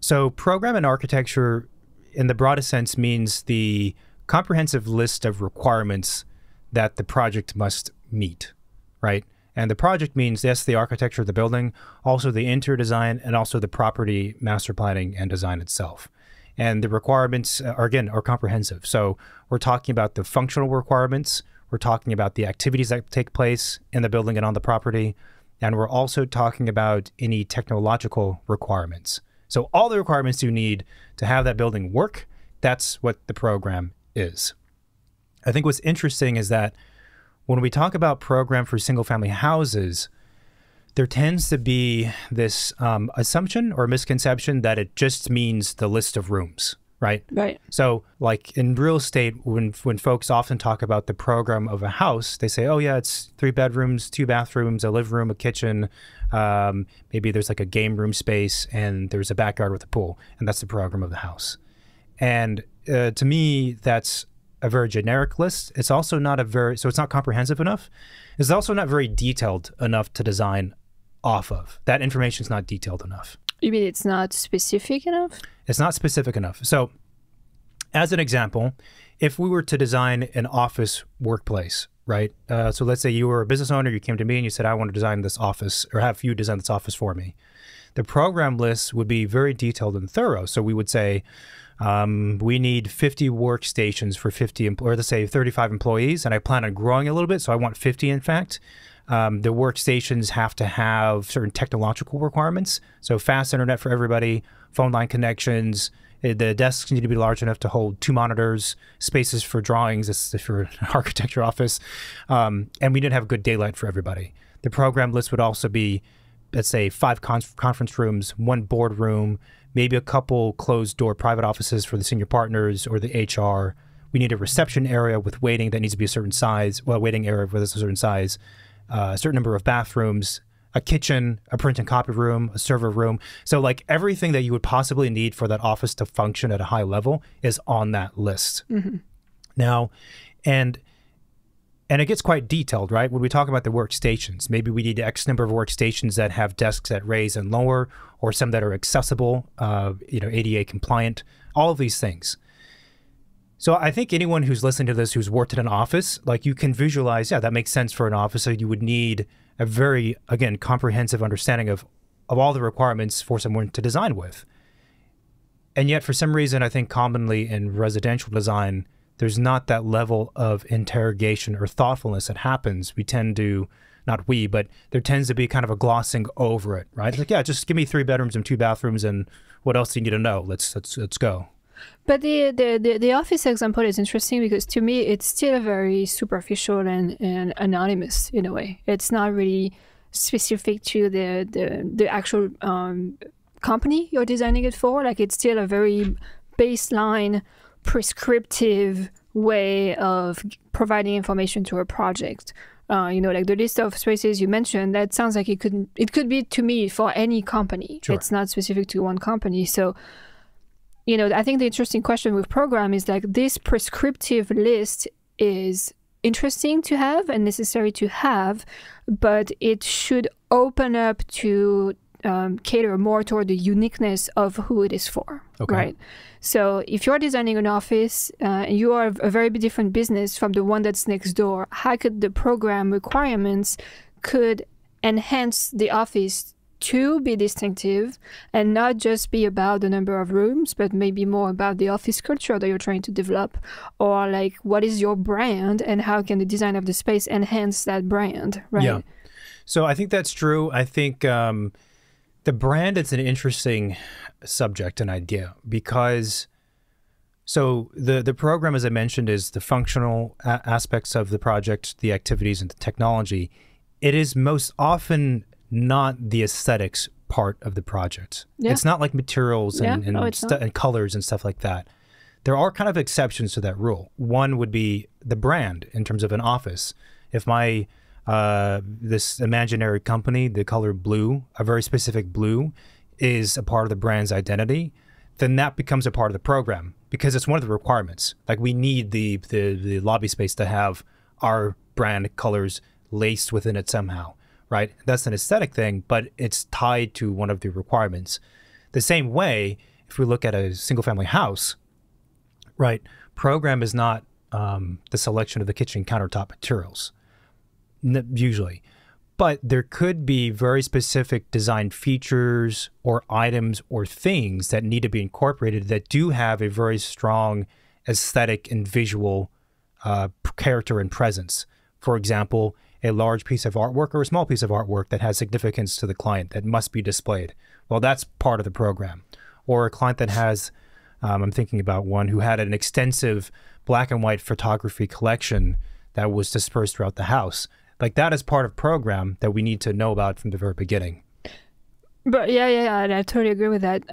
So program and architecture, in the broadest sense, means the comprehensive list of requirements that the project must meet, right? And the project means, yes, the architecture of the building, also the interior design, and also the property master planning and design itself. And the requirements are comprehensive. So we're talking about the functional requirements. We're talking about the activities that take place in the building and on the property. And we're also talking about any technological requirements. So all the requirements you need to have that building work, that's what the program is. I think what's interesting is that when we talk about program for single-family houses, there tends to be this assumption or misconception that it just means the list of rooms, right? Right. So like in real estate, when folks often talk about the program of a house, they say, oh yeah, it's 3 bedrooms, 2 bathrooms, a living room, a kitchen, maybe there's like a game room space, and there's a backyard with a pool, and that's the program of the house. And to me, that's a very generic list. It's also not so it's not comprehensive enough. It's also not very detailed enough to design off of. That information is not detailed enough. You mean it's not specific enough? It's not specific enough. So as an example, if we were to design an office workplace, right? So let's say you were a business owner, you came to me and you said, I want to design this office, or have you design this office for me. The program list would be very detailed and thorough. So we would say, we need 50 workstations for 50, or let's say 35 employees, and I plan on growing a little bit, so I want 50 in fact. The workstations have to have certain technological requirements, so fast internet for everybody, phone line connections, the desks need to be large enough to hold 2 monitors, spaces for drawings, this is for an architecture office, and we need to have good daylight for everybody. The program list would also be, let's say, 5 conference rooms, 1 boardroom, maybe a couple closed door private offices for the senior partners or the HR. We need a reception area with waiting that needs to be a certain size, waiting area with a certain size, a certain number of bathrooms, a kitchen, a print and copy room, a server room. So like everything that you would possibly need for that office to function at a high level is on that list. Mm-hmm. Now, and it gets quite detailed, right? When we talk about the workstations, maybe we need X number of workstations that have desks that raise and lower, or some that are accessible, ADA compliant, all of these things. So I think anyone who's listening to this, who's worked in an office, like you can visualize, yeah, that makes sense for an office. So you would need a very, again, comprehensive understanding of all the requirements for someone to design with. And yet for some reason, I think commonly in residential design, there's not that level of interrogation or thoughtfulness that happens. We tend to, not we, but there tends to be kind of a glossing over it, right? It's like, yeah, just give me 3 bedrooms and 2 bathrooms, and what else do you need to know? Let's go. But the office example is interesting because to me it's still very superficial and anonymous in a way. It's not really specific to the actual company you're designing it for. Like it's still a very baseline prescriptive way of providing information to a project. Like the list of spaces you mentioned, that sounds like it could be to me for any company. Sure. It's not specific to one company. So, I think the interesting question with program is like this prescriptive list is interesting to have and necessary to have, but it should open up to cater more toward the uniqueness of who it is for, okay. Right? So if you're designing an office, you are a very different business from the one that's next door. How could the program requirements could enhance the office to be distinctive and not just be about the number of rooms, but maybe more about the office culture that you're trying to develop, or like what is your brand and how can the design of the space enhance that brand, right? Yeah. So I think that's true. I think the brand is an interesting subject and idea because so the program, as I mentioned, is the functional aspects of the project, the activities and the technology. It is most often not the aesthetics part of the project. Yeah. It's not like materials and colors and stuff like that. There are kind of exceptions to that rule. One would be the brand in terms of an office. If my this imaginary company, the color blue, a very specific blue, is a part of the brand's identity, then that becomes a part of the program because it's one of the requirements. Like we need the lobby space to have our brand colors laced within it somehow, right? That's an aesthetic thing, but it's tied to one of the requirements. The same way, if we look at a single family house, right, program is not the selection of the kitchen countertop materials, usually. But there could be very specific design features or items or things that need to be incorporated that do have a very strong aesthetic and visual character and presence. For example, a large piece of artwork or a small piece of artwork that has significance to the client that must be displayed. Well, that's part of the program. Or a client that has, I'm thinking about one who had an extensive black and white photography collection that was dispersed throughout the house. Like that is part of program that we need to know about from the very beginning. But yeah, I totally agree with that.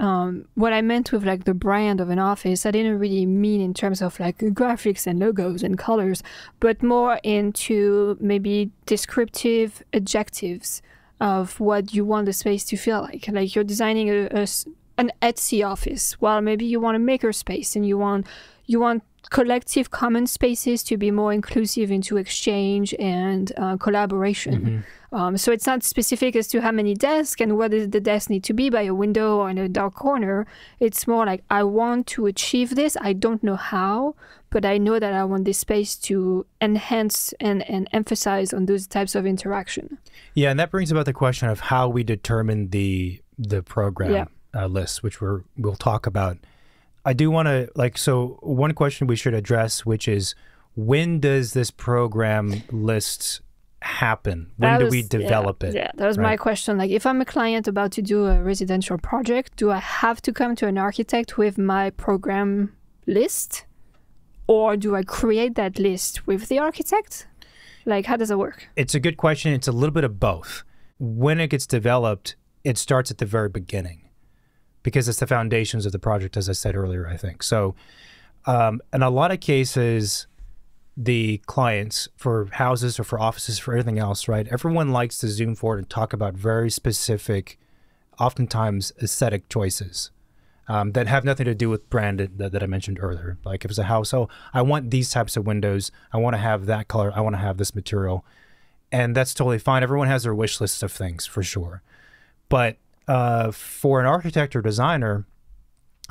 What I meant with like the brand of an office, I didn't really mean in terms of like graphics and logos and colors, but more into maybe descriptive adjectives of what you want the space to feel like. Like you're designing an Etsy office. Well, maybe you want a maker space and you want collective common spaces to be more inclusive into exchange and collaboration. So it's not specific as to how many desks and what does the desk need to be by a window or in a dark corner. It's more like, I want to achieve this. I don't know how, but I know that I want this space to enhance and emphasize on those types of interaction. Yeah, and that brings about the question of how we determine the program list, which we'll talk about. I do want to, so one question we should address, which is, when does this program list happen? When do we develop it? Yeah, that was my question. Like, if I'm a client about to do a residential project, do I have to come to an architect with my program list? Or do I create that list with the architect? Like, how does it work? It's a good question. It's a little bit of both. When it gets developed, it starts at the very beginning, because it's the foundations of the project, as I said earlier, I think. So in a lot of cases, the clients for houses or for offices, for everything else, right, everyone likes to zoom forward and talk about very specific, oftentimes aesthetic choices that have nothing to do with brand that I mentioned earlier. Like if it's a house, I want these types of windows. I want to have that color. I want to have this material. And that's totally fine. Everyone has their wish list of things, for sure. But for an architect or designer,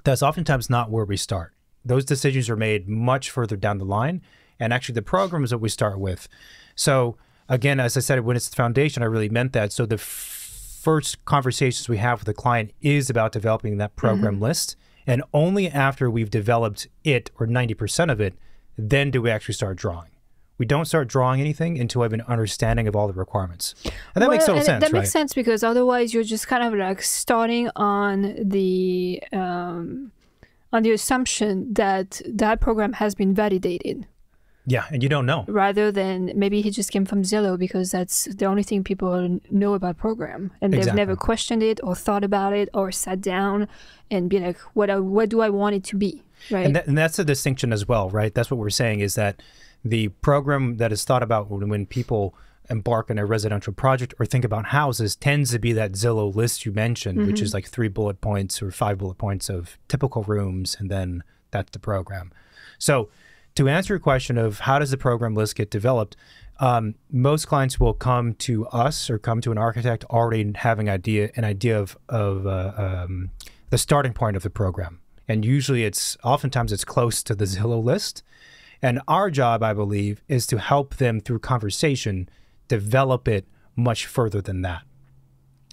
that's oftentimes not where we start. Those decisions are made much further down the line, and actually the program is what we start with. So again, as I said, when it's the foundation, I really meant that. So the first conversations we have with the client is about developing that program list, and only after we've developed it, or 90% of it, then do we actually start drawing. We don't start drawing anything until I have an understanding of all the requirements. And that makes total sense, That makes sense, because otherwise you're just kind of like starting on the assumption that that program has been validated. Yeah, and you don't know. Rather than maybe he just came from Zillow because that's the only thing people know about program. And they've never questioned it or thought about it or sat down and be like, what do I want it to be, right? And that's a distinction as well, right? That's what we're saying, is that the program that is thought about when people embark on a residential project or think about houses tends to be that Zillow list you mentioned, which is like 3 bullet points or 5 bullet points of typical rooms, and then that's the program. So to answer your question of how does the program list get developed, most clients will come to us or come to an architect already having an idea of the starting point of the program. And usually oftentimes it's close to the Zillow list. And our job, I believe, is to help them through conversation develop it much further than that.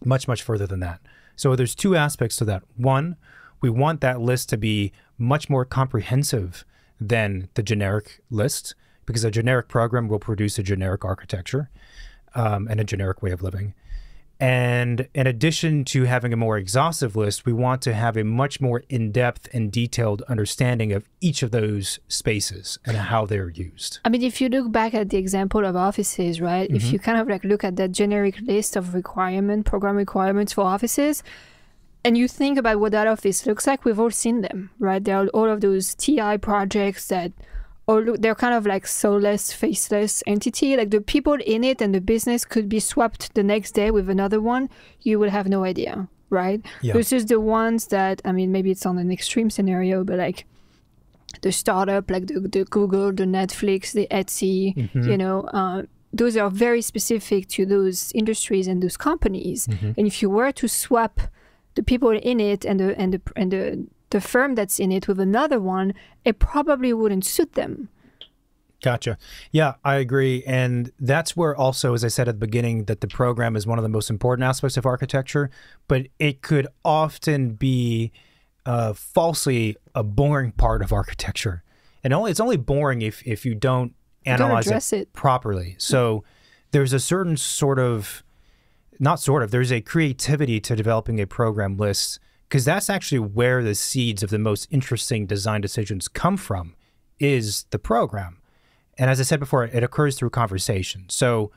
Much, much further than that. So there's two aspects to that. One, we want that list to be much more comprehensive than the generic list, because a generic program will produce a generic architecture and a generic way of living. And in addition to having a more exhaustive list, we want to have a much more in-depth and detailed understanding of each of those spaces and how they're used. I mean, if you look back at the example of offices, right? If you kind of like look at that generic list of program requirements for offices, and you think about what that office looks like, we've all seen them, right? There are all of those TI projects that they're kind of like soulless, faceless entity. Like the people in it and the business could be swapped the next day with another one. You would have no idea, right? Yeah. Versus the ones that, I mean, maybe it's on an extreme scenario, but like the startup, like the Google, the Netflix, the Etsy, those are very specific to those industries and those companies. And if you were to swap the people in it and the the firm that's in it with another one, it probably wouldn't suit them. Gotcha. Yeah, I agree. And that's where also, as I said at the beginning, that the program is one of the most important aspects of architecture, but it could often be falsely a boring part of architecture. And it's only boring if you don't analyze it properly. So there's a certain there's a creativity to developing a program list, because that's actually where the seeds of the most interesting design decisions come from, is the program. And as I said before, it occurs through conversation. So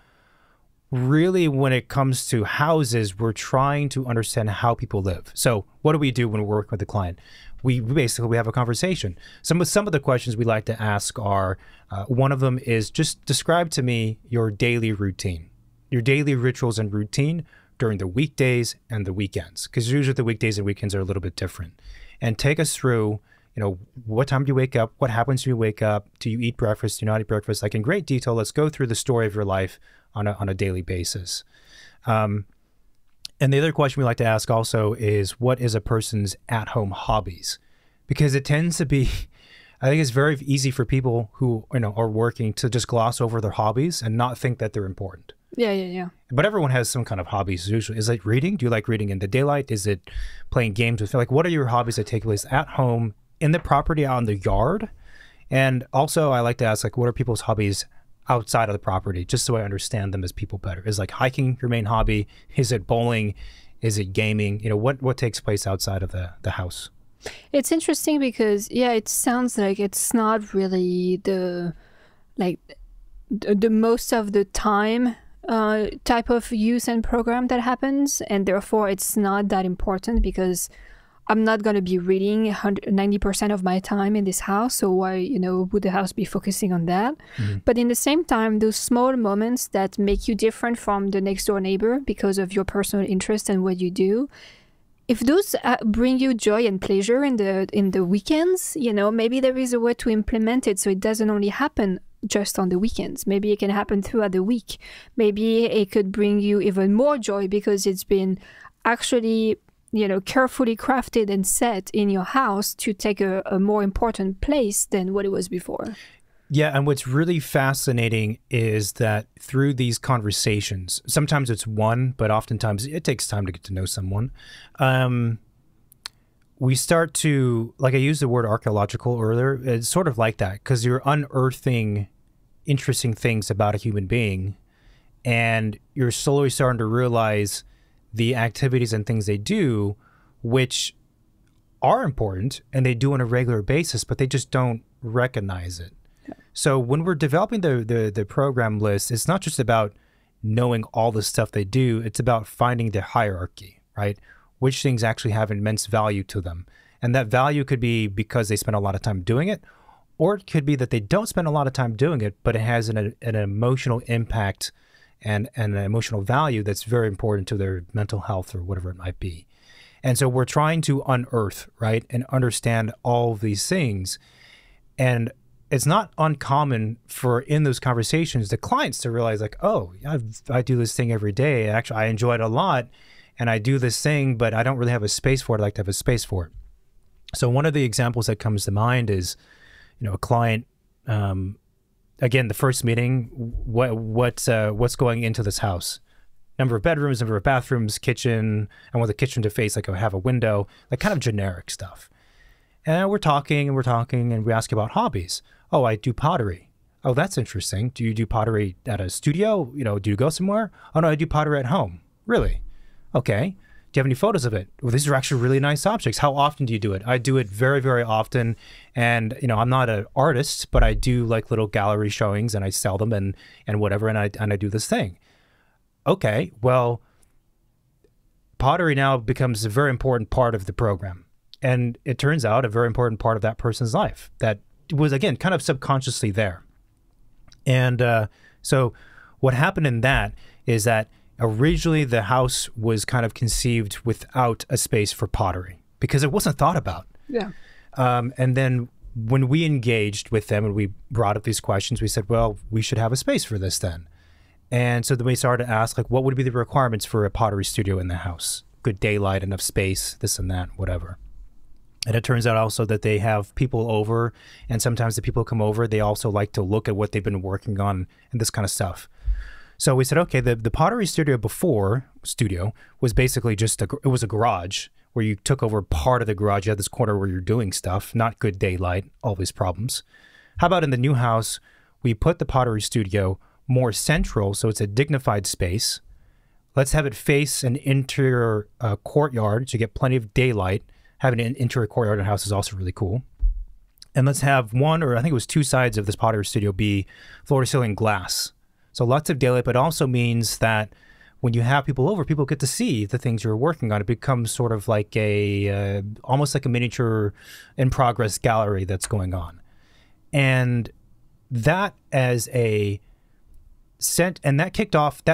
really, when it comes to houses, we're trying to understand how people live. So what do we do when we're working with a client? We basically have a conversation. Some of the questions we like to ask are, one of them is, just describe to me your daily routine, your daily rituals and routine during the weekdays and the weekends, because usually the weekdays and weekends are a little bit different. And take us through, what time do you wake up? What happens when you wake up? Do you eat breakfast? Do you not eat breakfast? Like, in great detail, let's go through the story of your life on a daily basis. And the other question we like to ask also is, what is a person's at-home hobbies? Because it tends to be, I think it's very easy for people who are working to just gloss over their hobbies and not think that they're important. Yeah. But everyone has some kind of hobbies usually. Is it reading? Do you like reading in the daylight? Is it playing games with, what are your hobbies that take place at home, in the property, out in the yard? And also, I like to ask, what are people's hobbies outside of the property, just so I understand them as people better? Is hiking your main hobby? Is it bowling? Is it gaming? What takes place outside of the house? It's interesting because, it sounds like it's not really the most of the time type of use and program that happens, and therefore it's not that important, because I'm not going to be reading 90% of my time in this house, so why, would the house be focusing on that? Mm-hmm. But in the same time, those small moments that make you different from the next door neighbor because of your personal interest and what you do, if those bring you joy and pleasure in the weekends, maybe there is a way to implement it so it doesn't only happen just on the weekends. Maybe it can happen throughout the week. Maybe it could bring you even more joy because it's been actually carefully crafted and set in your house to take a more important place than what it was before. Yeah, and what's really fascinating is that through these conversations, sometimes it's one, but oftentimes it takes time to get to know someone. We start to, I used the word archaeological earlier, it's sort of like that, because you're unearthing interesting things about a human being, and you're slowly starting to realize the activities and things they do, which are important and they do on a regular basis, but they just don't recognize it. Yeah. So when we're developing the program list, it's not just about knowing all the stuff they do, it's about finding the hierarchy, right? Which things actually have immense value to them. And that value could be because they spend a lot of time doing it, or it could be that they don't spend a lot of time doing it, but it has an emotional impact and an emotional value that's very important to their mental health or whatever it might be. And so we're trying to unearth, right, and understand all of these things. And it's not uncommon for, in those conversations, the clients to realize, I do this thing every day. Actually, I enjoy it a lot, and I do this thing, but I don't really have a space for it. I'd like to have a space for it. So one of the examples that comes to mind is, a client, again, the first meeting, what's going into this house? Number of bedrooms, number of bathrooms, kitchen. I want the kitchen to face, have a window, kind of generic stuff. And we're talking, and we ask about hobbies. Oh, I do pottery. Oh, that's interesting. Do you do pottery at a studio? Do you go somewhere? Oh, no, I do pottery at home. Really? Okay. Do you have any photos of it? Well, these are actually really nice objects. How often do you do it? I do it very, very often. And, I'm not an artist, but I do little gallery showings, and I sell them and whatever. And I do this thing. Okay. Well, pottery now becomes a very important part of the program. And it turns out a very important part of that person's life that was, again, kind of subconsciously there. And so what happened in that is that originally the house was kind of conceived without a space for pottery because it wasn't thought about. Yeah. And then when we engaged with them and we brought up these questions, we said, well, we should have a space for this then. And so then we started to ask, what would be the requirements for a pottery studio in the house? Good daylight, enough space, this and that, whatever. And it turns out also that they have people over, and sometimes the people come over, they also like to look at what they've been working on and this kind of stuff. So we said, okay, the pottery studio was basically just it was a garage where you took over part of the garage. You had this corner where you're doing stuff, not good daylight, always problems. How about in the new house, we put the pottery studio more central, so it's a dignified space. Let's have it face an interior courtyard to get plenty of daylight. Having an interior courtyard in a house is also really cool. And let's have one, or I think it was two sides of this pottery studio be floor-to-ceiling glass. So lots of daylight, but also means that when you have people over, people get to see the things you're working on. It becomes sort of like almost like a miniature in-progress gallery that's going on. And that that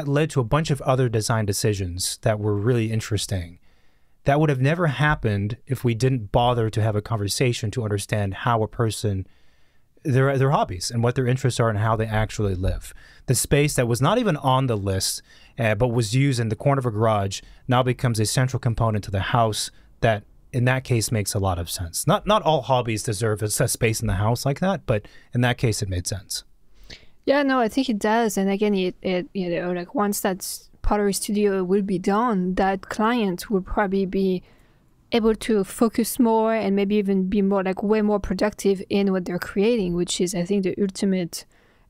led to a bunch of other design decisions that were really interesting. That would have never happened if we didn't bother to have a conversation to understand how a person, their hobbies and what their interests are and how they actually live. The space that was not even on the list, but was used in the corner of a garage, now becomes a central component to the house that, in that case, makes a lot of sense. Not all hobbies deserve a space in the house like that, but in that case, it made sense. Yeah, no, I think it does. And again, it like once that's pottery studio will be done, that client will probably be able to focus more and maybe even be more way more productive in what they're creating, which is, I think, the ultimate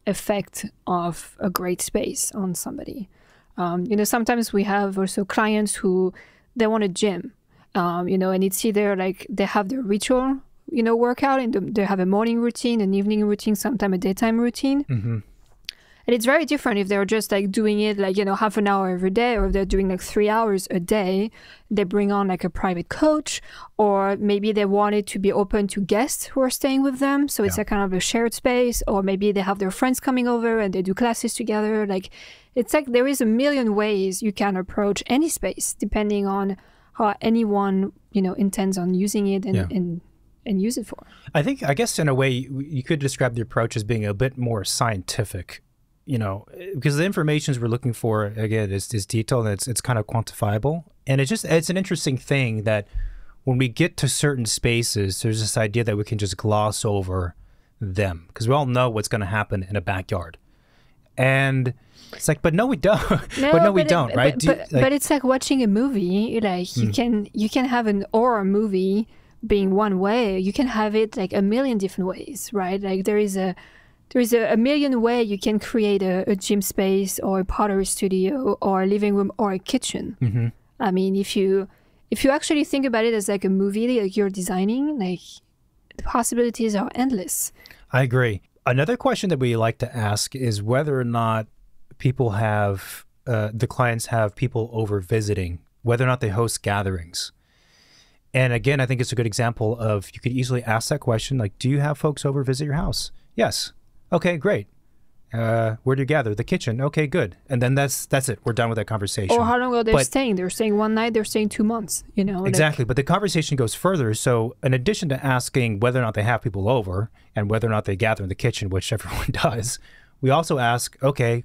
effect of a great space on somebody. Sometimes we have also clients who they want a gym, and it's either they have their ritual, workout, and they have a morning routine, an evening routine, sometimes a daytime routine. Mm-hmm. And it's very different if they're just doing it half an hour every day, or if they're doing 3 hours a day. They bring on a private coach, or maybe they want it to be open to guests who are staying with them. So it's a kind of a shared space, or maybe they have their friends coming over and they do classes together. It's there is a million ways you can approach any space depending on how anyone, intends on using it and use it for. I guess in a way you could describe the approach as being a bit more scientific. Because the information we're looking for, again, is detailed and it's kind of quantifiable. And it's an interesting thing that when we get to certain spaces, there's this idea that we can just gloss over them because we all know what's going to happen in a backyard. And it's but no, we don't. We don't, right? But it's like watching a movie. You can have an horror movie being one way. You can have it a million different ways, right? There is a million ways you can create a gym space or a pottery studio or a living room or a kitchen. Mm-hmm. I mean, if you actually think about it as a movie you're designing, the possibilities are endless. I agree. Another question that we like to ask is whether or not people have, the clients have people over visiting, whether or not they host gatherings. And again, I think it's a good example of, you could easily ask that question, do you have folks over visit your house? Yes. Okay, great. Where do you gather? The kitchen. Okay, good. And then that's it. We're done with that conversation. Or how long are they staying? They're staying one night, they're staying 2 months, Exactly. But the conversation goes further. So in addition to asking whether or not they have people over and whether or not they gather in the kitchen, which everyone does, we also ask, okay,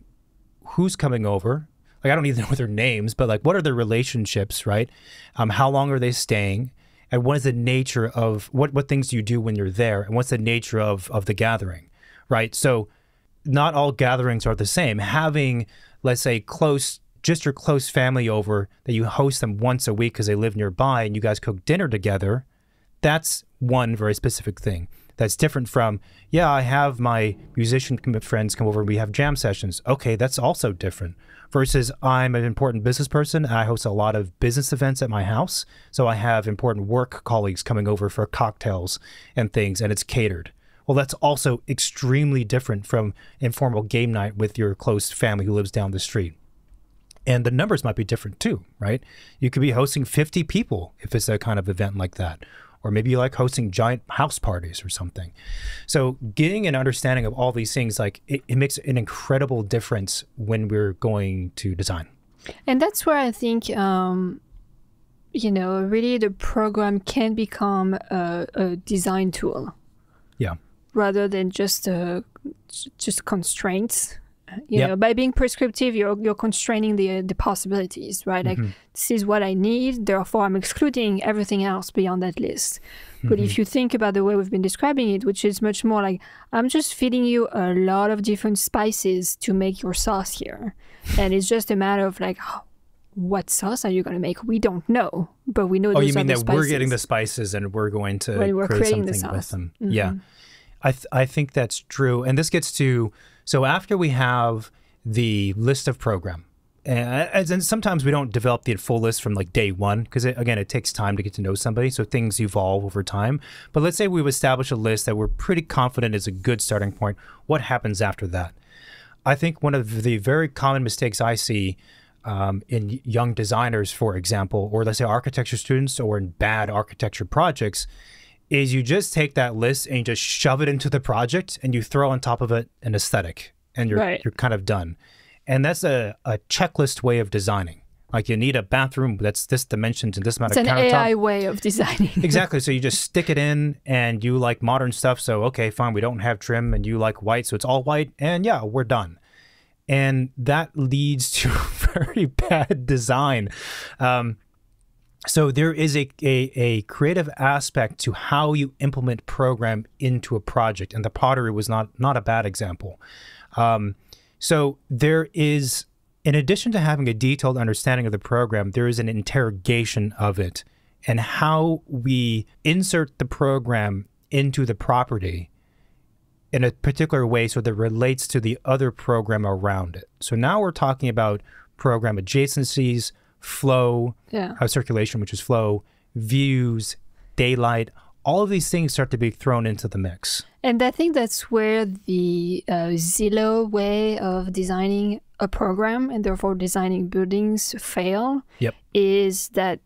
who's coming over? I don't even know their names, but what are their relationships, right? How long are they staying? And what is the nature of, what things do you do when you're there? And what's the nature of the gathering? Right. So not all gatherings are the same. Having, let's say, just your close family over that you host them once a week because they live nearby and you guys cook dinner together, that's one very specific thing. That's different from, I have my musician friends come over and we have jam sessions. Okay, that's also different. Versus I'm an important business person and I host a lot of business events at my house. So I have important work colleagues coming over for cocktails and things, and it's catered. Well, that's also extremely different from informal game night with your close family who lives down the street. And the numbers might be different too, right? You could be hosting 50 people if it's a kind of event like that. Or maybe you like hosting giant house parties or something. So getting an understanding of all these things, it makes an incredible difference when we're going to design. And that's where I think, really the program can become a design tool. Yeah. Rather than just constraints. By being prescriptive, you're constraining the possibilities, right? Mm-hmm. This is what I need, therefore I'm excluding everything else beyond that list. But if you think about the way we've been describing it, which is much more like, I'm just feeding you a lot of different spices to make your sauce here. And it's just a matter of like, what sauce are you going to make? We don't know, but we know those are the spices. Oh, you mean that we're getting the spices and we're going to create something with them. Yeah, I think that's true. And this gets to, so after we have the list of program, and sometimes we don't develop the full list from like day one, because again, it takes time to get to know somebody. So things evolve over time. But let's say we've established a list that we're pretty confident is a good starting point. What happens after that? I think one of the very common mistakes I see in young designers, for example, or let's say architecture students or in bad architecture projects, is you just take that list and you just shove it into the project and you throw on top of it an aesthetic and you're kind of done. And that's a checklist way of designing. Like you need a bathroom that's this dimensions and this amount of countertop. It's an AI way of designing. Exactly. So you just stick it in and you like modern stuff. So, okay, fine, we don't have trim and you like white. So it's all white and yeah, we're done. And that leads to very bad design. So there is a creative aspect to how you implement program into a project. And the pottery was not a bad example. So there is, in addition to having a detailed understanding of the program, there is an interrogation of it and how we insert the program into the property in a particular way so that it relates to the other program around it. So now we're talking about program adjacencies, flow, circulation, which is flow, views, daylight. All of these things start to be thrown into the mix. And I think that's where the Zillow way of designing a program and therefore designing buildings fail. Is that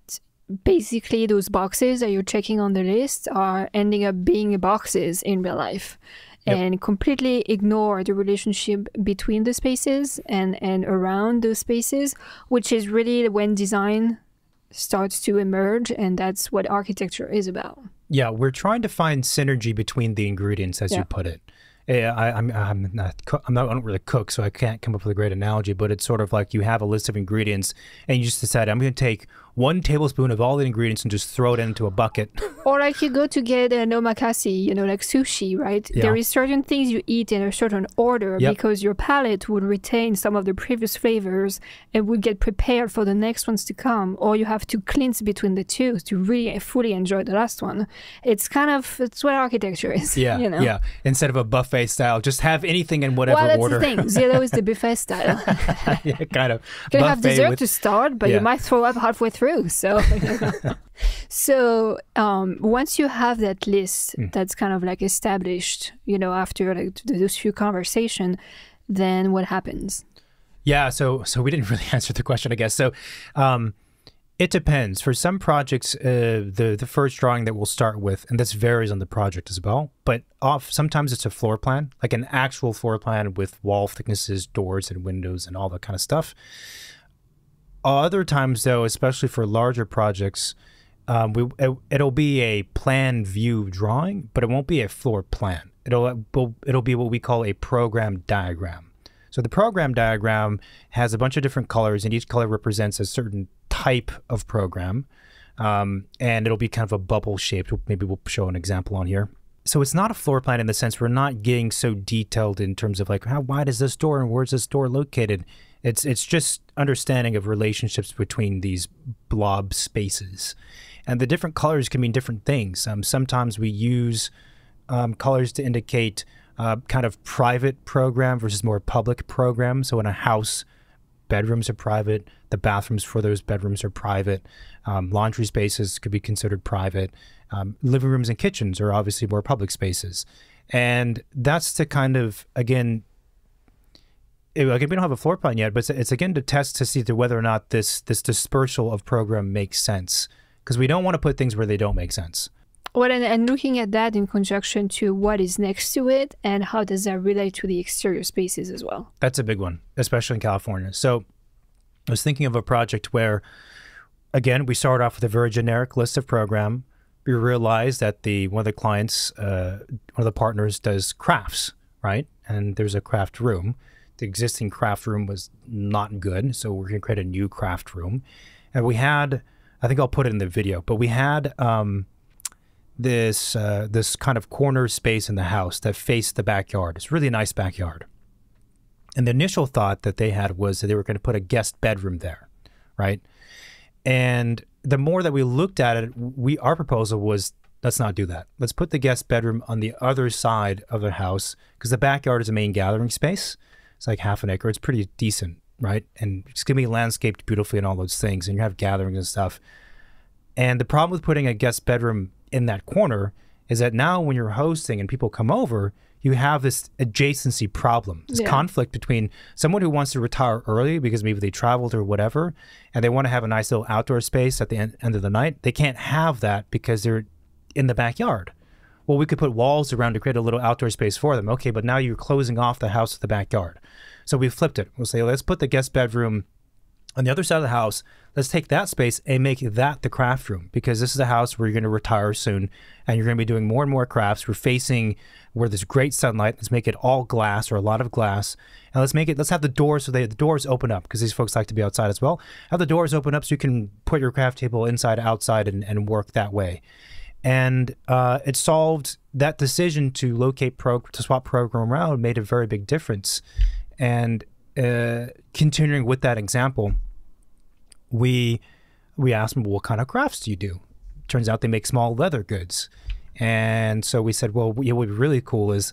basically those boxes that you're checking on the list are ending up being boxes in real life. And completely ignore the relationship between the spaces and around those spaces, which is really when design starts to emerge, and that's what architecture is about. Yeah, we're trying to find synergy between the ingredients, as you put it. I don't really cook, so I can't come up with a great analogy, but it's sort of like you have a list of ingredients and you just decide, I'm going to take 1 tablespoon of all the ingredients and just throw it into a bucket. Or like you go to get an omakase, like sushi, right? There is certain things you eat in a certain order because your palate would retain some of the previous flavors and would get prepared for the next ones to come. Or you have to cleanse between the two to really fully enjoy the last one. It's what architecture is. Yeah. Instead of a buffet style, just have anything in whatever order. Well, that's the thing. Zillow is the buffet style. Kind of. You can have dessert to start, but you might throw up halfway through. So once you have that list that's kind of like established, after like those few conversations, then what happens? Yeah, so we didn't really answer the question, I guess. So it depends. For some projects, the first drawing that we'll start with, and this varies on the project as well, but sometimes it's a floor plan, like an actual floor plan with wall thicknesses, doors and windows and all that kind of stuff. Other times, though, especially for larger projects, it'll be a plan view drawing, but it won't be a floor plan. It'll be what we call a program diagram. So the program diagram has a bunch of different colors, and each color represents a certain type of program, and it'll be kind of a bubble shaped. Maybe we'll show an example on here. So it's not a floor plan in the sense we're not getting so detailed in terms of like how wide is this door and where's this door located. It's just understanding of relationships between these blob spaces. And the different colors can mean different things. Sometimes we use colors to indicate kind of private program versus more public program. So in a house, bedrooms are private. The bathrooms for those bedrooms are private. Laundry spaces could be considered private. Living rooms and kitchens are obviously more public spaces. And that's to kind of, again, we don't have a floor plan yet, but it's again to test to see whether or not this dispersal of program makes sense, because we don't want to put things where they don't make sense. Well, and looking at that in conjunction to what is next to it and how does that relate to the exterior spaces as well. That's a big one, especially in California. So I was thinking of a project where, again, we started off with a very generic list of program. We realized that one of the clients, one of the partners does crafts, right? And there's a craft room. The existing craft room was not good, so we're going to create a new craft room. And we had, I think I'll put it in the video, but we had this kind of corner space in the house that faced the backyard. It's a really nice backyard. And the initial thought that they had was that they were going to put a guest bedroom there, right? And the more that we looked at it, our proposal was, let's not do that. Let's put the guest bedroom on the other side of the house, because the backyard is a main gathering space. It's like half an acre. It's pretty decent, right? And it's going to be landscaped beautifully and all those things, and you have gatherings and stuff. And the problem with putting a guest bedroom in that corner is that now when you're hosting and people come over, you have this adjacency problem, this conflict between someone who wants to retire early because maybe they traveled or whatever, and they want to have a nice little outdoor space at the end of the night. They can't have that because they're in the backyard. Well, we could put walls around to create a little outdoor space for them. Okay, but now you're closing off the house to the backyard. So we flipped it. We'll say, let's put the guest bedroom on the other side of the house. Let's take that space and make that the craft room, because this is a house where you're going to retire soon and you're going to be doing more and more crafts. We're facing where there's great sunlight. Let's make it all glass, or a lot of glass. And let's have the doors so the doors open up, because these folks like to be outside as well. Have the doors open up so you can put your craft table inside, outside, and work that way. And it solved that decision to swap program around, made a very big difference. And continuing with that example, we asked them, well, what kind of crafts do you do? Turns out they make small leather goods. And so we said, well, what would be really cool is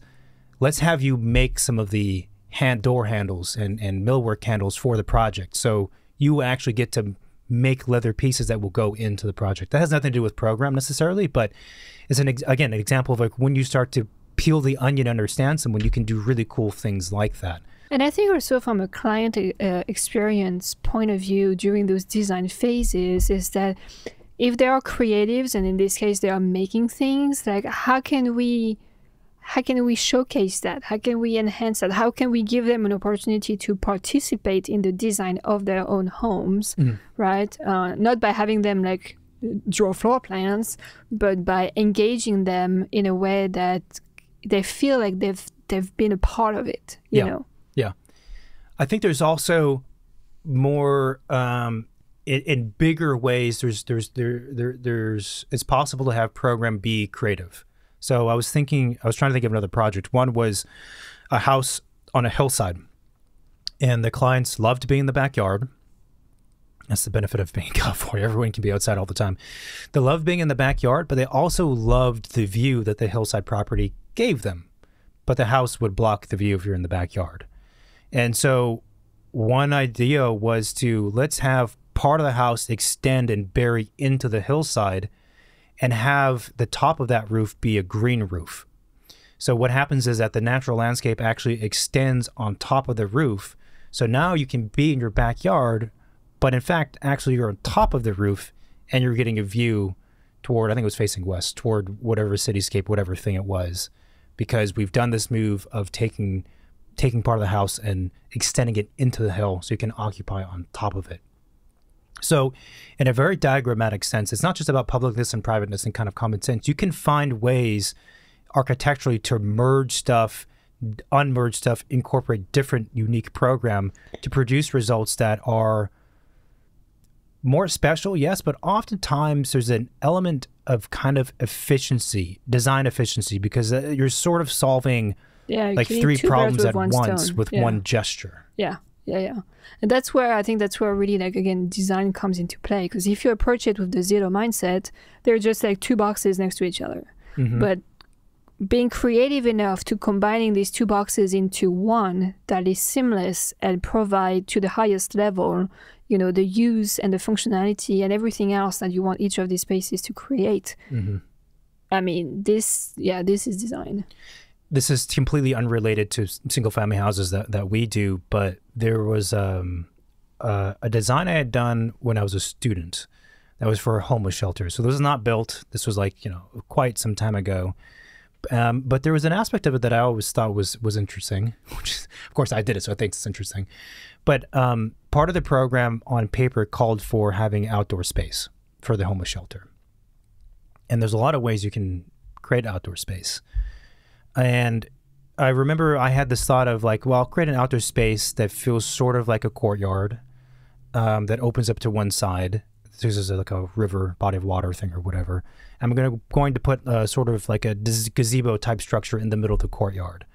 let's have you make some of the door handles and millwork handles for the project. So you actually get to make leather pieces that will go into the project. That has nothing to do with program necessarily, but it's again, an example of like when you start to peel the onion, understand someone, you can do really cool things like that. And I think also from a client experience point of view during those design phases is that if there are creatives, and in this case they are making things, like how can we showcase that? How can we enhance that? How can we give them an opportunity to participate in the design of their own homes, right? Not by having them like draw floor plans, but by engaging them in a way that they feel like they've been a part of it, you know? Yeah. I think there's also more in bigger ways. It's possible to have program be creative. So I was trying to think of another project. One was a house on a hillside, and the clients loved being in the backyard. That's the benefit of being in California. Everyone can be outside all the time. They loved being in the backyard, but they also loved the view that the hillside property gave them. But the house would block the view if you're in the backyard. And so one idea was let's have part of the house extend and bury into the hillside and have the top of that roof be a green roof. So what happens is that the natural landscape actually extends on top of the roof. So now you can be in your backyard, but in fact, actually you're on top of the roof and you're getting a view toward, I think it was facing west, toward whatever cityscape, whatever thing it was, because we've done this move of taking part of the house and extending it into the hill so you can occupy on top of it. So in a very diagrammatic sense, it's not just about publicness and privateness and kind of common sense. You can find ways architecturally to merge stuff, unmerge stuff, incorporate different unique program to produce results that are more special, yes, but oftentimes there's an element of kind of efficiency, design efficiency, because you're sort of solving like three problems at once with one gesture. Yeah. And that's where really, like, again, design comes into play. Because if you approach it with the zero mindset, they're just like two boxes next to each other. But being creative enough to combining these two boxes into one that is seamless and provide to the highest level, you know, the use and the functionality and everything else that you want each of these spaces to create. I mean, this is design. This is completely unrelated to single-family houses that we do, but there was a design I had done when I was a student that was for a homeless shelter. So this was not built. This was like, quite some time ago. But there was an aspect of it that I always thought was interesting, which is, of course, I did it, so I think it's interesting. But part of the program on paper called for having outdoor space for the homeless shelter. And there's a lot of ways you can create outdoor space. And I remember I had this thought of like, well, I'll create an outdoor space that feels sort of like a courtyard, that opens up to one side, this is like a river, body of water thing or whatever. I'm going to put sort of like a gazebo type structure in the middle of the courtyard.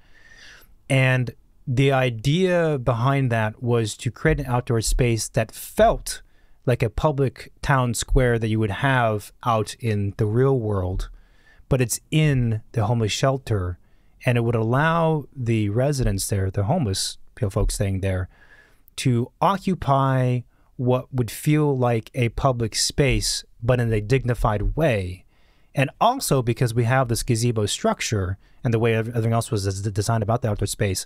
And the idea behind that was to create an outdoor space that felt like a public town square that you would have out in the real world, but it's in the homeless shelter, and it would allow the residents there, the homeless folks staying there, to occupy what would feel like a public space, but in a dignified way. And also because we have this gazebo structure and the way everything else was designed about the outdoor space,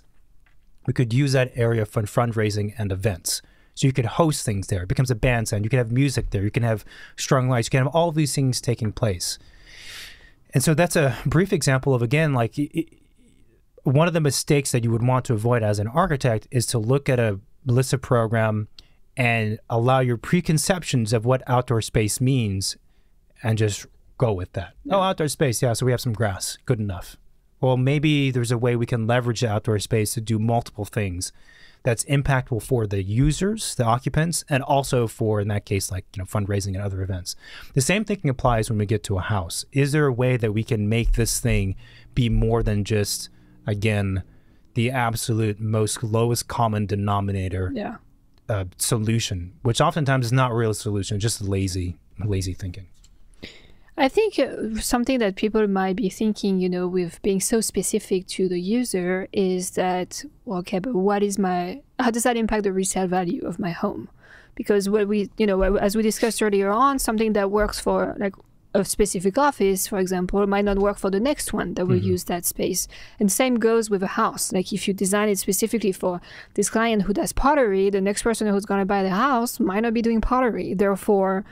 we could use that area for fundraising and events. So you could host things there. It becomes a bandstand. You can have music there. You can have strung lights. You can have all of these things taking place. And so that's a brief example of, again, like one of the mistakes that you would want to avoid as an architect is to look at a LISA program and allow your preconceptions of what outdoor space means and just go with that. Yeah. Oh, outdoor space. Yeah, so we have some grass. Good enough. Well, maybe there's a way we can leverage the outdoor space to do multiple things that's impactful for the users, the occupants, and also for, in that case, like, fundraising and other events. The same thinking applies when we get to a house. Is there a way that we can make this thing be more than just, again, the absolute most lowest common denominator solution, which oftentimes is not a real solution, just lazy thinking. I think something that people might be thinking, with being so specific to the user is that, well, okay, but how does that impact the resale value of my home? Because what we, as we discussed earlier on, something that works for like a specific office, for example, might not work for the next one that will use that space. And same goes with a house. Like if you design it specifically for this client who does pottery, the next person who's going to buy the house might not be doing pottery. Therefore,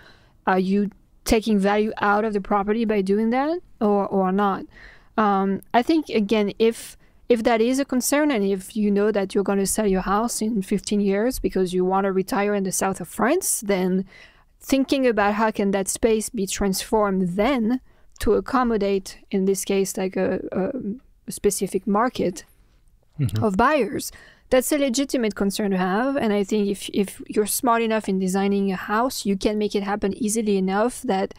are you taking value out of the property by doing that or not? I think, again, if that is a concern, and if you know that you're going to sell your house in 15 years because you want to retire in the south of France, then thinking about how can that space be transformed then to accommodate, in this case, like a specific market of buyers, that's a legitimate concern to have. And I think if you're smart enough in designing a house, you can make it happen easily enough that,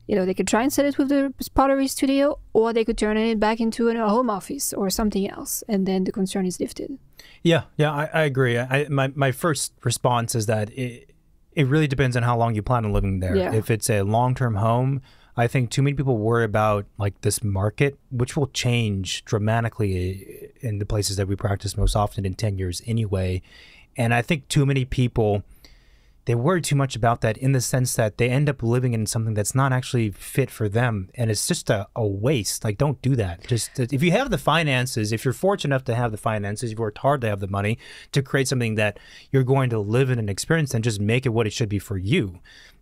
they could try and sell it with the pottery studio, or they could turn it back into a home office or something else. And then the concern is lifted. Yeah, I agree. My first response is that it really depends on how long you plan on living there. Yeah. If it's a long-term home, I think too many people worry about like this market, which will change dramatically in the places that we practice most often in 10 years anyway. And I think too many people, they worry too much about that in the sense that they end up living in something that's not actually fit for them. And it's just a waste. Like, don't do that. Just if you have the finances, if you're fortunate enough to have the finances, you've worked hard to have the money to create something that you're going to live in and experience, then just make it what it should be for you.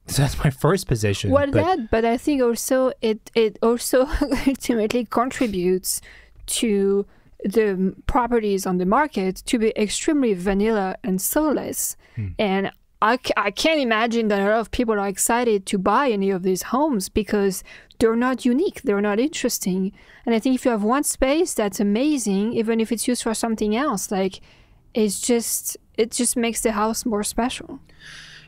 So that's my first position. But I think also it also ultimately contributes to the properties on the market to be extremely vanilla and soulless. And I can't imagine that a lot of people are excited to buy any of these homes because they're not unique, they're not interesting. And I think if you have one space, that's amazing, even if it's used for something else. Like, it just makes the house more special.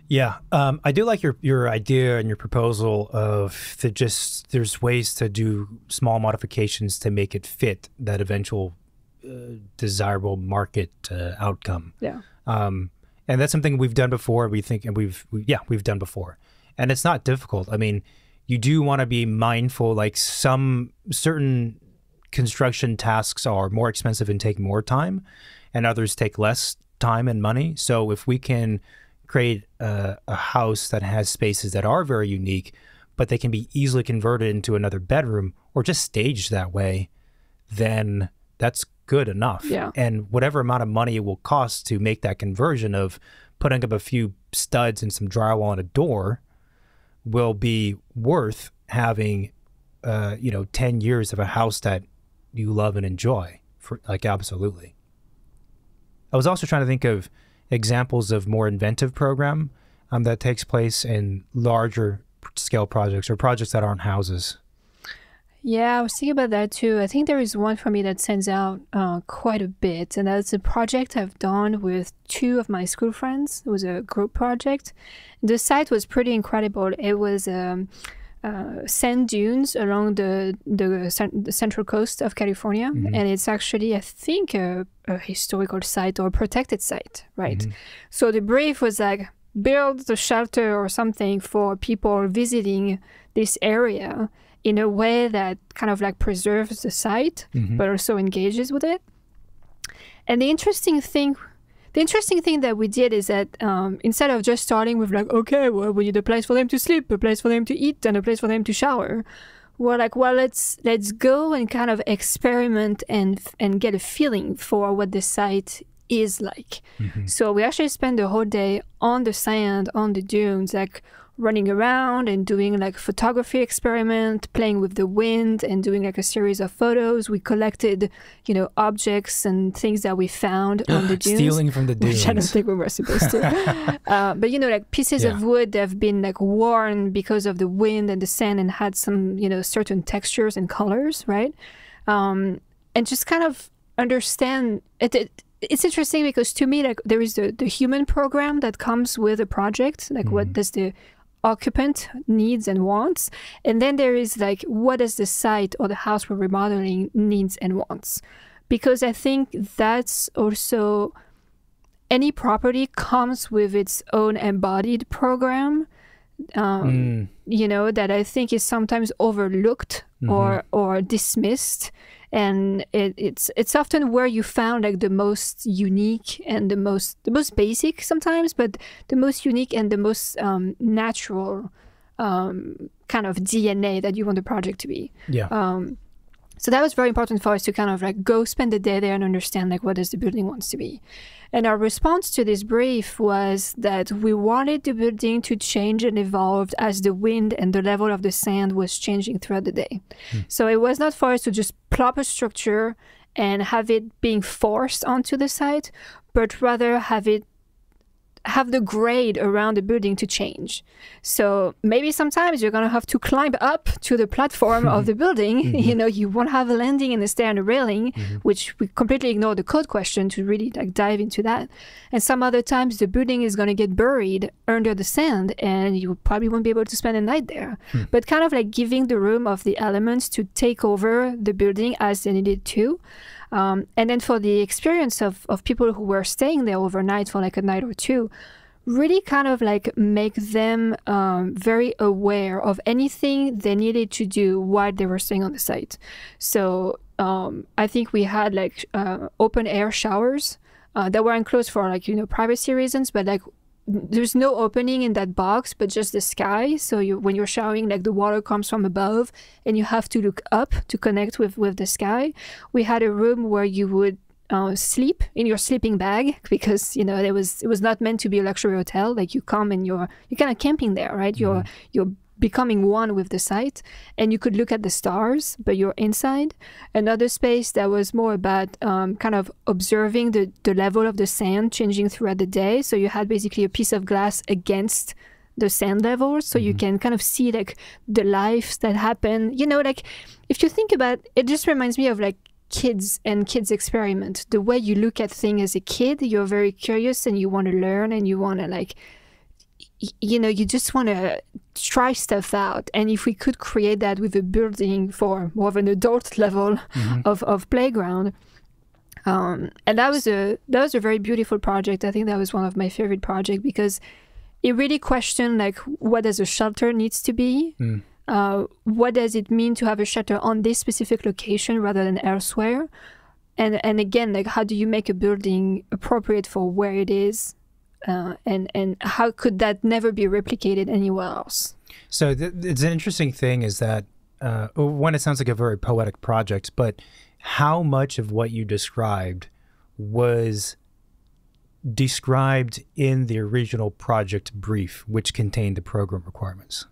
Yeah, I do like your idea and your proposal of there's ways to do small modifications to make it fit that eventual desirable market outcome. Yeah. And that's something we've done before. We've done before, and it's not difficult. I mean, you do want to be mindful. Like some certain construction tasks are more expensive and take more time, and others take less time and money. So if we can create a house that has spaces that are very unique, but they can be easily converted into another bedroom or just staged that way, then that's good enough. Yeah. And whatever amount of money it will cost to make that conversion of putting up a few studs and some drywall and a door will be worth having 10 years of a house that you love and enjoy. Absolutely. I was also trying to think of examples of more inventive program that takes place in larger scale projects or projects that aren't houses. Yeah, I was thinking about that too. I think there is one for me that stands out quite a bit, and that's a project I've done with two of my school friends. It was a group project. The site was pretty incredible. It was sand dunes along the central coast of California, and it's actually, I think, a historical site or a protected site, right? So the brief was like, build a shelter or something for people visiting this area in a way that kind of like preserves the site, but also engages with it. And the interesting thing that we did is that instead of just starting with like, okay, well, we need a place for them to sleep, a place for them to eat, and a place for them to shower, we're like, well, let's go and kind of experiment and get a feeling for what the site is like. So we actually spent the whole day on the sand, on the dunes, like running around and doing like photography experiment, playing with the wind and doing like a series of photos. We collected, objects and things that we found on the dunes. Stealing from the dunes. Which I don't think we were supposed to. But, like pieces of wood that have been like worn because of the wind and the sand and had some, certain textures and colors, right? And just kind of understand it. It's interesting because to me, like there is the human program that comes with a project, like what does the occupant needs and wants, and then there is like what does the site or the house we're remodeling needs and wants, because I think that's also any property comes with its own embodied program, that I think is sometimes overlooked or dismissed. And it's often where you found like the most unique and the most basic sometimes, but the most unique and the most natural kind of DNA that you want the project to be. Yeah. So that was very important for us to kind of like go spend the day there and understand like what does the building wants to be. And our response to this brief was that we wanted the building to change and evolve as the wind and the level of the sand was changing throughout the day. So it was not for us to just plop a structure and have it being forced onto the site, but rather have the grade around the building to change. So maybe sometimes you're going to have to climb up to the platform of the building. You won't have a landing and a stair and a railing, which we completely ignore the code question to really like dive into that. And some other times the building is going to get buried under the sand and you probably won't be able to spend a night there. But kind of like giving the room of the elements to take over the building as they needed to. And then for the experience of people who were staying there overnight for like a night or two, really kind of like make them very aware of anything they needed to do while they were staying on the site. So I think we had like open air showers that were enclosed for like, privacy reasons, but like there's no opening in that box, but just the sky. So when you're showering, like the water comes from above and you have to look up to connect with the sky. We had a room where you would sleep in your sleeping bag because, it was not meant to be a luxury hotel. Like you come and you're kind of camping there, right? You're becoming one with the site and you could look at the stars, but you're inside. Another space that was more about kind of observing the level of the sand changing throughout the day. So you had basically a piece of glass against the sand level, so you can kind of see like the lives that happen. Like if you think about it, just reminds me of like kids and kids experiment. The way you look at things as a kid, you're very curious and you want to learn and you want to like you just want to try stuff out. And if we could create that with a building for more of an adult level of playground, and that was a very beautiful project. I think that was one of my favorite projects because it really questioned like what does a shelter needs to be. What does it mean to have a shelter on this specific location rather than elsewhere? And again, like how do you make a building appropriate for where it is? And how could that never be replicated anywhere else? So it's an interesting thing is that, one, it sounds like a very poetic project, but how much of what you described was described in the original project brief, which contained the program requirements?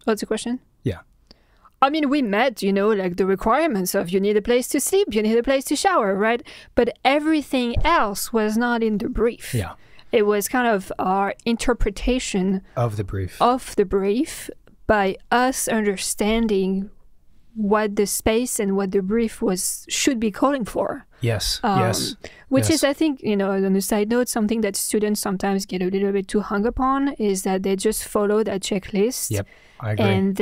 Oh, that's a question? Yeah. I mean, we met, like the requirements of you need a place to sleep, you need a place to shower, right? But everything else was not in the brief. Yeah. It was kind of our interpretation of the brief by us understanding what the space and what the brief should be calling for. Yes, Which yes. is, I think, on a side note, something that students sometimes get a little bit too hung up on is that they just follow that checklist. Yep, I agree. And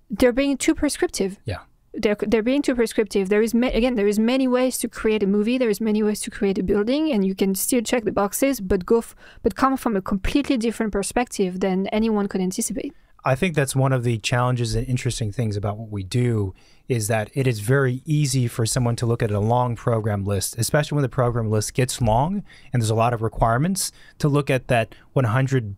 they're being too prescriptive. Yeah. They're being too prescriptive. There is many ways to create a movie. There is many ways to create a building, and you can still check the boxes, but come from a completely different perspective than anyone could anticipate. I think that's one of the challenges and interesting things about what we do is that it is very easy for someone to look at a long program list, especially when the program list gets long and there's a lot of requirements, to look at that 100,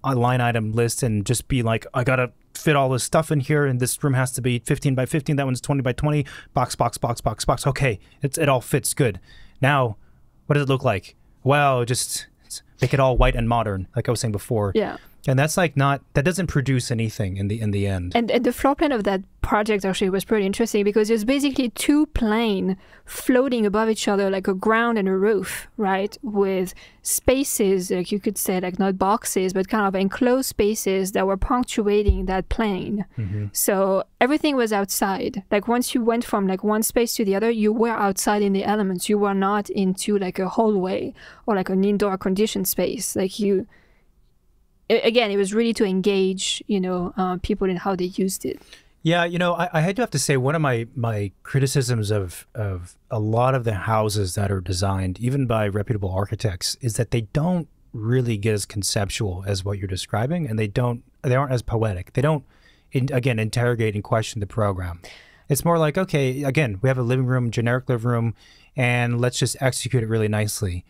line item list and just be like, I got to fit all this stuff in here, and this room has to be 15 by 15, that one's 20 by 20, box. Okay, it all fits good. Now, what does it look like? Well, just make it all white and modern, like I was saying before. Yeah. And that's that doesn't produce anything in the end. And the floor plan of that project actually was pretty interesting because it's basically two planes floating above each other like a ground and a roof, right? With spaces, like you could say, like not boxes, but kind of enclosed spaces that were punctuating that plane. Mm-hmm. So everything was outside. Like once you went from like one space to the other, you were outside in the elements. You were not into like a hallway or like an indoor conditioned space. Again, it was really to engage, people in how they used it. Yeah, I had to have to say one of my criticisms of a lot of the houses that are designed, even by reputable architects, is that they don't really get as conceptual as what you're describing, and they aren't as poetic. They don't, again, interrogate and question the program. It's more like, okay, again, we have a living room, generic living room, and let's just execute it really nicely.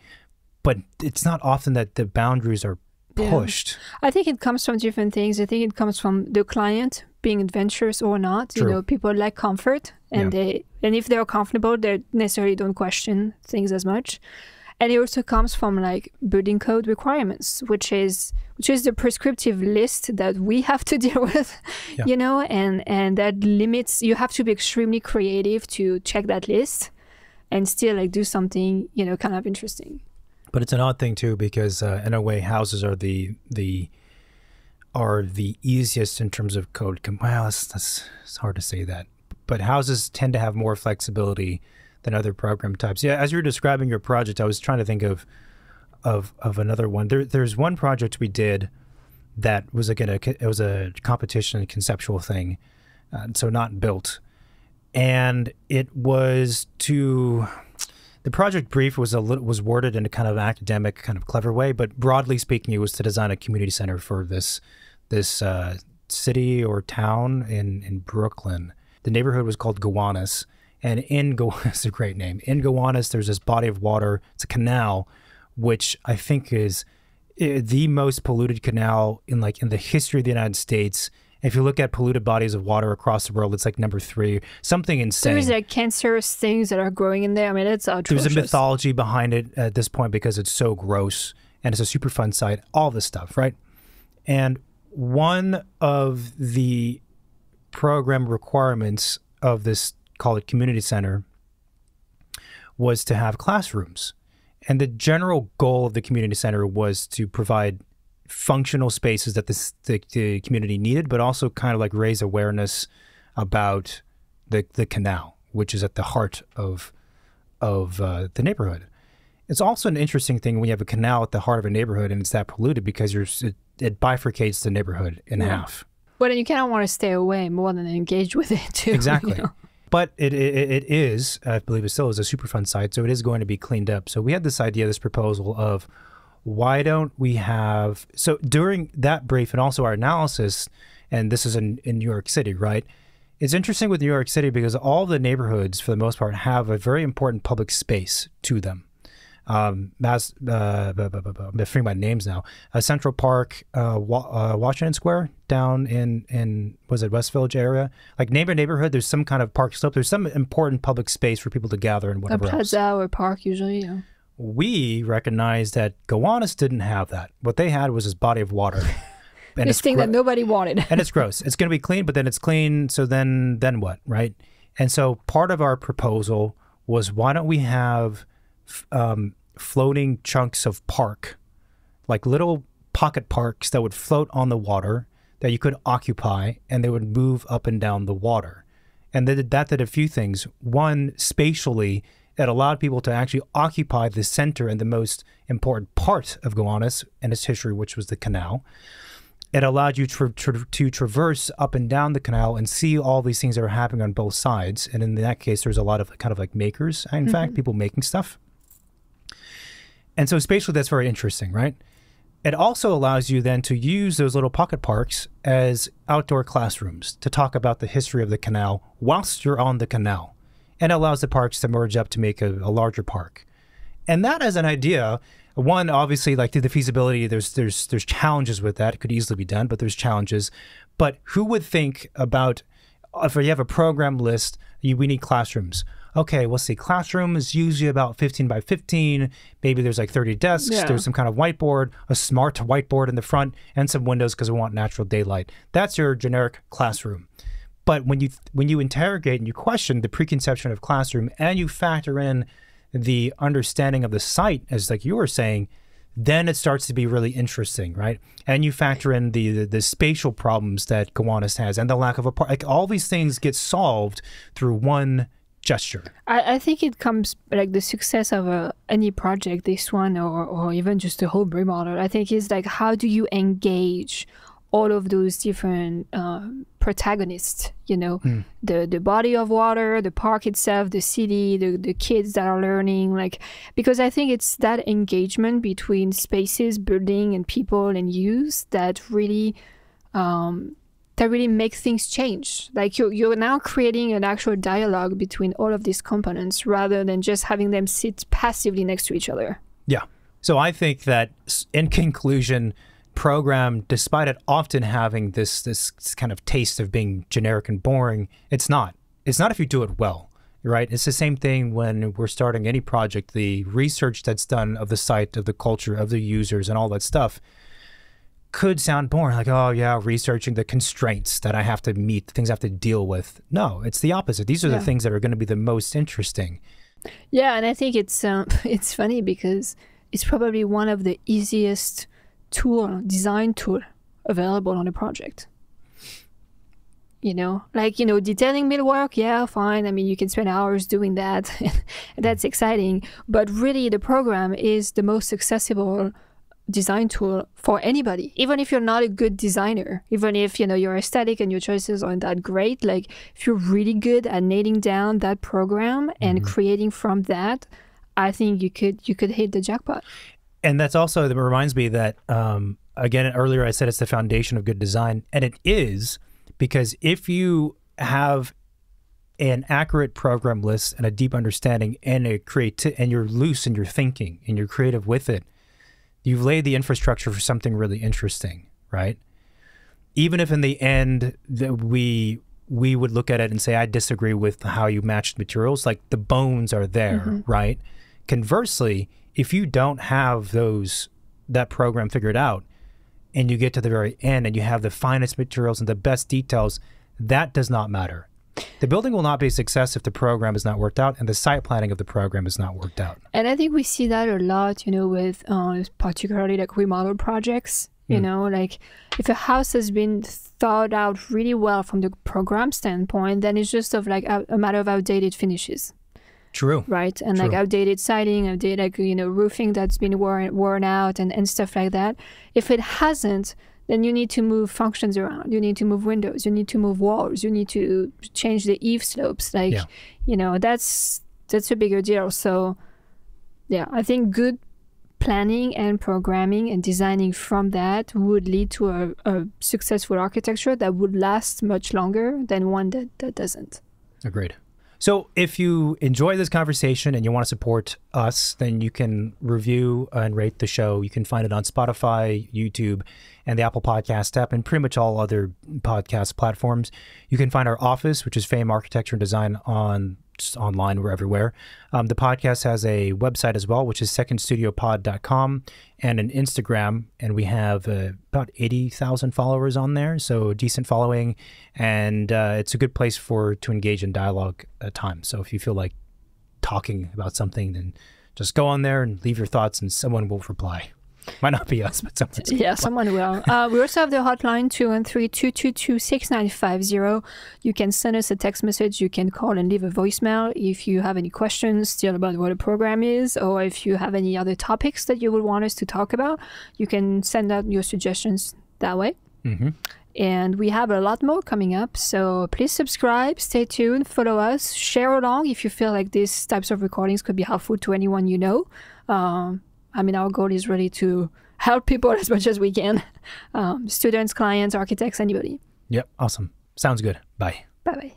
But it's not often that the boundaries are pushed. Yeah. I think it comes from different things. I think it comes from the client being adventurous or not. True. People like comfort, and if they're comfortable, they necessarily don't question things as much. And it also comes from like building code requirements, which is the prescriptive list that we have to deal with, and that limits. You have to be extremely creative to check that list, and still like do something kind of interesting. But it's an odd thing too, because in a way, houses are the easiest in terms of code. Well, it's hard to say that, but houses tend to have more flexibility than other program types. Yeah, as you were describing your project, I was trying to think of another one. There's one project we did that was it was a competition, a conceptual thing, so not built, and it was to. The project brief was worded in a kind of academic, kind of clever way, but broadly speaking, it was to design a community center for this city or town in Brooklyn. The neighborhood was called Gowanus, and in Gowanus, it's a great name. In Gowanus, there's this body of water. It's a canal, which I think is the most polluted canal in the history of the United States. If you look at polluted bodies of water across the world, it's like number 3, something insane. There's like cancerous things that are growing in there. I mean, it's atrocious. There's a mythology behind it at this point because it's so gross, and it's a super fun site, all this stuff, right? And one of the program requirements of this, call it community center, was to have classrooms. And the general goal of the community center was to provide functional spaces that the community needed, but also kind of like raise awareness about the canal, which is at the heart of the neighborhood. It's also an interesting thing when you have a canal at the heart of a neighborhood and it's that polluted because it bifurcates the neighborhood in half. But then you kind of want to stay away more than engage with it too. Exactly. But it is, I believe it still is a Superfund site, so it is going to be cleaned up. So we had this idea, this proposal of why don't we have, so during that brief and also our analysis, and this is in New York City, right? It's interesting with New York City because all the neighborhoods, for the most part, have a very important public space to them. I'm forgetting my names now. Central Park, Washington Square down in was it West Village area? Like neighborhood, there's some kind of park slope. There's some important public space for people to gather and whatever else. A plaza or park usually, yeah. We recognized that Gowanus didn't have that. What they had was this body of water. And this thing that nobody wanted. And it's gross. It's going to be clean, but then it's clean. So then what, right? And so part of our proposal was, why don't we have floating chunks of park, like little pocket parks that would float on the water that you could occupy, and they would move up and down the water. And that did a few things. One, spatially, it allowed people to actually occupy the center and the most important part of Gowanus and its history, which was the canal. It allowed you to traverse up and down the canal and see all these things that are happening on both sides. And in that case, there's a lot of kind of like makers, in fact, people making stuff. And so spatially, that's very interesting, right? It also allows you then to use those little pocket parks as outdoor classrooms to talk about the history of the canal whilst you're on the canal. And it allows the parks to merge up to make a larger park. And that as an idea, one, obviously, like through the feasibility, there's challenges with that. It could easily be done, but there's challenges. But who would think about, if you have a program list, we need classrooms. Okay, we'll see. Classroom is usually about 15 by 15. Maybe there's like 30 desks. Yeah. There's some kind of whiteboard, a smart whiteboard in the front, and some windows because we want natural daylight. That's your generic classroom. But when you interrogate and you question the preconception of classroom and you factor in the understanding of the site, as like you were saying, then it starts to be really interesting, right? And you factor in the spatial problems that Gowanus has and the lack of a park. Like all these things get solved through one gesture. I think it comes like the success of any project, this one or even just a whole remodel. I think is like how do you engage all of those different protagonists, you know, the body of water, the park itself, the city, the kids that are learning, like, because I think it's that engagement between spaces, building and people and use that really make things change. Like you're now creating an actual dialogue between all of these components rather than just having them sit passively next to each other. Yeah. So I think that in conclusion, program, despite it often having this kind of taste of being generic and boring, it's not if you do it well, right? It's the same thing when we're starting any project. The research that's done of the site, of the culture, of the users and all that stuff could sound boring, like, oh yeah, researching the constraints that I have to meet, the things I have to deal with. No, it's the opposite. These are the things that are going to be the most interesting. Yeah, and I think it's funny because it's probably one of the easiest design tool available on a project. You know, like, you know, detailing millwork, yeah, fine. I mean, you can spend hours doing that. That's exciting. But really, the program is the most accessible design tool for anybody. Even if you're not a good designer, even if, you know, your aesthetic and your choices aren't that great, like if you're really good at nailing down that program and creating from that, I think you could hit the jackpot. And that's also, that reminds me that, again, earlier I said it's the foundation of good design. And it is, because if you have an accurate program list and a deep understanding and and you're loose in your thinking and you're creative with it, you've laid the infrastructure for something really interesting, right? Even if in the end that we would look at it and say, I disagree with how you matched materials, like the bones are there, right? Conversely, if you don't have that program figured out and you get to the very end and you have the finest materials and the best details, that does not matter. The building will not be a success if the program is not worked out and the site planning of the program is not worked out. And I think we see that a lot, you know, with particularly like remodel projects, you know, like if a house has been thought out really well from the program standpoint, then it's just of like a matter of outdated finishes. True. Right. And like outdated siding, outdated, like, you know, roofing that's been worn out and stuff like that. If it hasn't, then you need to move functions around. You need to move windows. You need to move walls. You need to change the eave slopes. Like, you know, that's a bigger deal. So, yeah, I think good planning and programming and designing from that would lead to a successful architecture that would last much longer than one that doesn't. Agreed. So if you enjoy this conversation and you want to support us, then you can review and rate the show. You can find it on Spotify, YouTube, and the Apple Podcast app, and pretty much all other podcast platforms. You can find our office, which is Fame Architecture and Design, online. We're everywhere. The podcast has a website as well, which is secondstudiopod.com, and an Instagram, and we have about 80,000 followers on there, so decent following, and it's a good place to engage in dialogue at times. So if you feel like talking about something, then just go on there and leave your thoughts, and someone will reply. Might not be us, but someone's Yeah, someone will. We also have the hotline 213-222-6950. You can send us a text message. You can call and leave a voicemail if you have any questions still about what a program is, or if you have any other topics that you would want us to talk about. You can send out your suggestions that way. Mm-hmm. And we have a lot more coming up. So please subscribe, stay tuned, follow us, share along if you feel like these types of recordings could be helpful to anyone you know. I mean, our goal is really to help people as much as we can. Students, clients, architects, anybody. Yep. Awesome. Sounds good. Bye. Bye-bye.